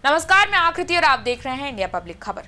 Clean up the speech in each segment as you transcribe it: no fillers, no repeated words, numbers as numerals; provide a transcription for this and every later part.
नमस्कार, मैं आकृति और आप देख रहे हैं इंडिया पब्लिक खबर।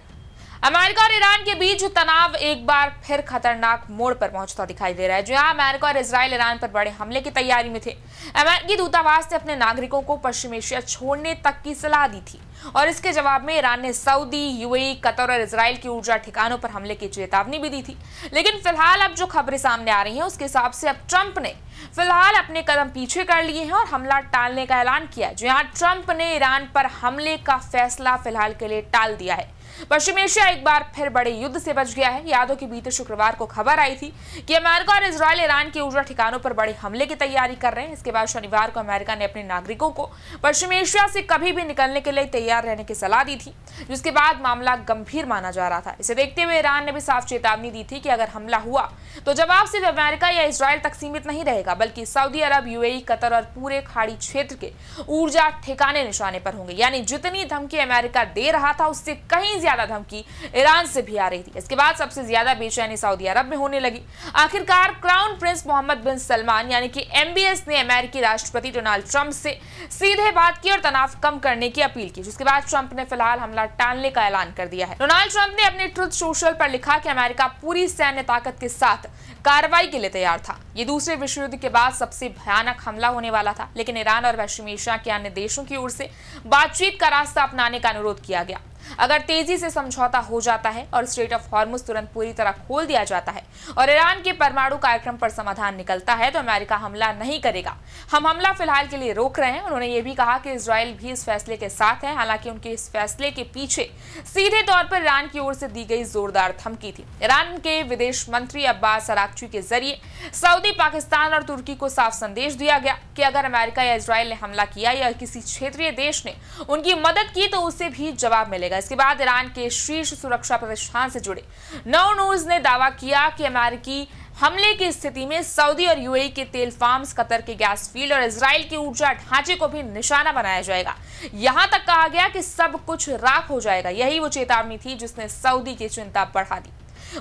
अमेरिका और ईरान के बीच तनाव एक बार फिर खतरनाक मोड़ पर पहुंचता दिखाई दे रहा है। जहां अमेरिका और इजराइल ईरान पर बड़े हमले की तैयारी में थे। अमेरिकी दूतावास ने अपने नागरिकों को पश्चिम एशिया छोड़ने तक की सलाह दी थी और इसके जवाब में ईरान ने सऊदी, यूएई, कतर और इजराइल की ऊर्जा ठिकानों पर हमले की चेतावनी भी दी थी। लेकिन फिलहाल अब जो खबरें सामने आ रही हैं उसके हिसाब से अब ट्रंप ने फिलहाल अपने कदम पीछे कर लिए हैं और हमला टालने का ऐलान किया। जहां ट्रंप ने ईरान पर हमले का फैसला फिलहाल के लिए टाल दिया है। पश्चिम एशिया एक बार फिर बड़े युद्ध से बच गया है। याद हो कि बीते शुक्रवार को खबर आई थी कि अमेरिका और इजराइल ईरान की ऊर्जा ठिकानों पर बड़े हमले की तैयारी कर रहे हैं। इसके बाद शनिवार को अमेरिका ने अपने नागरिकों को पश्चिम एशिया से कभी भी निकलने के लिए तैयार रहने की सलाह दी थी, जिसके बाद मामला गंभीर माना जा रहा था। इसे देखते हुए ईरान ने भी साफ चेतावनी दी थी कि अगर हमला हुआ तो जवाब सिर्फ अमेरिका या इजराइल तक सीमित नहीं रहेगा, बल्कि सऊदी अरब, यूएई, कतर और पूरे खाड़ी क्षेत्र के ऊर्जा ठिकाने निशाने पर होंगे। यानी जितनी धमकी अमेरिका दे रहा था उससे कहीं ज्यादा धमकी ईरान से भी आ रही थी। इसके बाद सबसे ज्यादा बेचैनी सऊदी अरब में होने लगी। आखिरकार क्राउन प्रिंस मोहम्मद बिन सलमान यानी कि एमबीएस ने अमेरिकी राष्ट्रपति डोनाल्ड ट्रंप से सीधे बात की और तनाव कम करने की अपील की, जिसके बाद ट्रंप ने फिलहाल हमला टालने का ऐलान कर दिया है। डोनाल्ड ट्रंप ने अपने ट्रुथ सोशल पर लिखा कि अमेरिका पूरी सैन्य ताकत के साथ कार्रवाई के लिए तैयार था। ये दूसरे विश्व युद्ध के बाद सबसे भयानक हमला होने वाला था, लेकिन ईरान और पश्चिम एशिया के अन्य देशों की ओर से बातचीत का रास्ता अपनाने का अनुरोध किया गया। अगर तेजी से समझौता हो जाता है और स्ट्रेट ऑफ हॉर्मुज तुरंत पूरी तरह खोल दिया जाता है और ईरान के परमाणु कार्यक्रम पर समाधान निकलता है तो अमेरिका हमला नहीं करेगा। हम हमला फिलहाल के लिए रोक रहे हैं। उन्होंने ये भी कहा कि इजराइल भी इस फैसले के साथ है। हालांकि उनके इस फैसले के पीछे सीधे तौर पर ईरान की ओर से दी गई जोरदार धमकी थी। ईरान के विदेश मंत्री अब्बास अराक्ची के जरिए सऊदी, पाकिस्तान और तुर्की को साफ संदेश दिया गया कि अगर अमेरिका या इजराइल ने हमला किया या किसी क्षेत्रीय देश ने उनकी मदद की तो उसे भी जवाब मिलेगा। इसके बाद ईरान के शीर्ष सुरक्षा प्रतिष्ठान से जुड़े नो न्यूज ने दावा किया कि अमेरिकी हमले की स्थिति में सऊदी और यूएई के तेल फार्म्स, कतर के गैस फील्ड और इजराइल की ऊर्जा ढांचे को भी निशाना बनाया जाएगा। यहां तक कहा गया कि सब कुछ राख हो जाएगा। यही वो चेतावनी थी जिसने सऊदी की चिंता बढ़ा दी।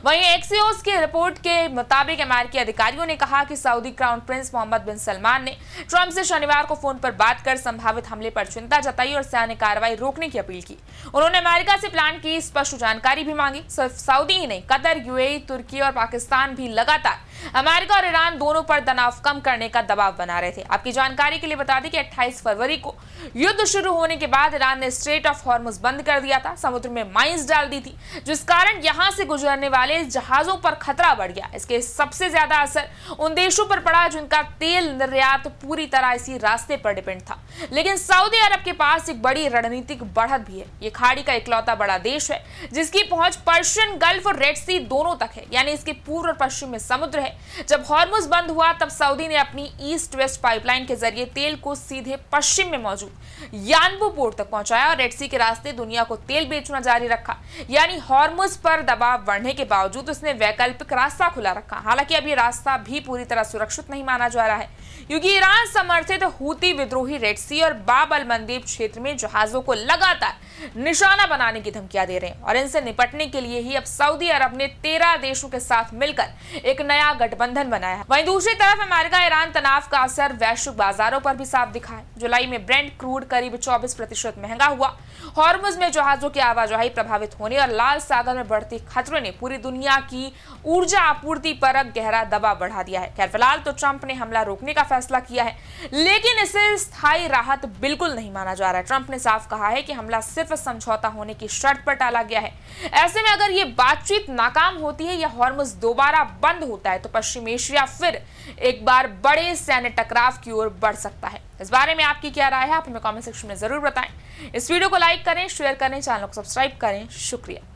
वहीं एक्सियोस की रिपोर्ट के मुताबिक अमेरिकी अधिकारियों ने कहा कि सऊदी क्राउन प्रिंस मोहम्मद बिन सलमान ने ट्रंप से शनिवार को फोन पर बात कर संभावित हमले पर चिंता जताई और सैन्य कार्रवाई रोकने की अपील की। उन्होंने अमेरिका से प्लान की स्पष्ट जानकारी भी मांगी। सिर्फ सऊदी ही नहीं, कतर, यूएई, तुर्की और पाकिस्तान भी लगातार अमेरिका और ईरान दोनों पर तनाव कम करने का दबाव बना रहे थे। आपकी जानकारी के लिए बता दें कि 28 फरवरी को युद्ध शुरू होने के बाद ईरान ने स्ट्रेट ऑफ हॉर्मुज बंद कर दिया था, समुद्र में माइंस डाल दी थी, जिस कारण यहां से गुजरने वाले जहाजों पर खतरा बढ़ गया। इसके सबसे ज्यादा असर उन देशों पर पड़ा जिनका तेल निर्यात पूरी तरह इसी रास्ते पर डिपेंड था। लेकिन सऊदी अरब के पास एक बड़ी रणनीतिक बढ़त भी है। ये खाड़ी का इकलौता बड़ा देश है जिसकी पहुंच पर्शियन गल्फ और रेड सी दोनों तक है, यानी इसके पूर्व और पश्चिम में समुद्र है। जब हॉर्मुज बंद हुआ तब सऊदी ने अपनी ईस्ट वेस्ट पाइपलाइन के जरिए तेल को सीधे पश्चिम में मौजूद यानबू पोर्ट तक पहुंचाया और रेड सी के रास्ते दुनिया को तेल बेचना जारी रखा। यानी हॉर्मुज पर दबाव बढ़ने के बावजूद उसने वैकल्पिक रास्ता खुला रखा। हालांकि अब ये रास्ता भी पूरी तरह सुरक्षित नहीं माना जा रहा है, क्योंकि ईरान समर्थित हूती विद्रोही रेड सी और बाब अल मंदेब क्षेत्र में जहाजों को लगातार निशाना बनाने की धमकियां दे रहे हैं और इनसे निपटने के लिए ही अब सऊदी अरब ने 13 देशों के साथ मिलकर एक नया गठबंधन बनाया है। वहीं दूसरी तरफ अमेरिका ईरान तनाव का असर वैश्विक बाजारों पर भी साफ दिखा है। जुलाई में ब्रेंट क्रूड करीब 24% महंगा हुआ। हॉर्मुज में जहाजों की आवाजाही प्रभावित होने और लाल सागर में बढ़ती खतरे ने पूरी दुनिया की ऊर्जा आपूर्ति पर गहरा दबाव बढ़ा दिया है। खैर, फिलहाल तो ट्रंप ने हमला रोकने का फैसला किया है, लेकिन इसे स्थायी राहत बिल्कुल नहीं माना जा रहा है। ट्रंप ने साफ कहा है कि हमला सिर्फ समझौता होने की शर्त पर टाला गया है। ऐसे में अगर ये बातचीत नाकाम होती है या हॉर्मुज दोबारा बंद होता है तो पश्चिम एशिया फिर एक बार बड़े सैन्य टकराव की ओर बढ़ सकता है। इस बारे में आपकी क्या राय है, आप हमें कमेंट सेक्शन में जरूर बताएं। इस वीडियो को लाइक करें, शेयर करें, चैनल को सब्सक्राइब करें। शुक्रिया।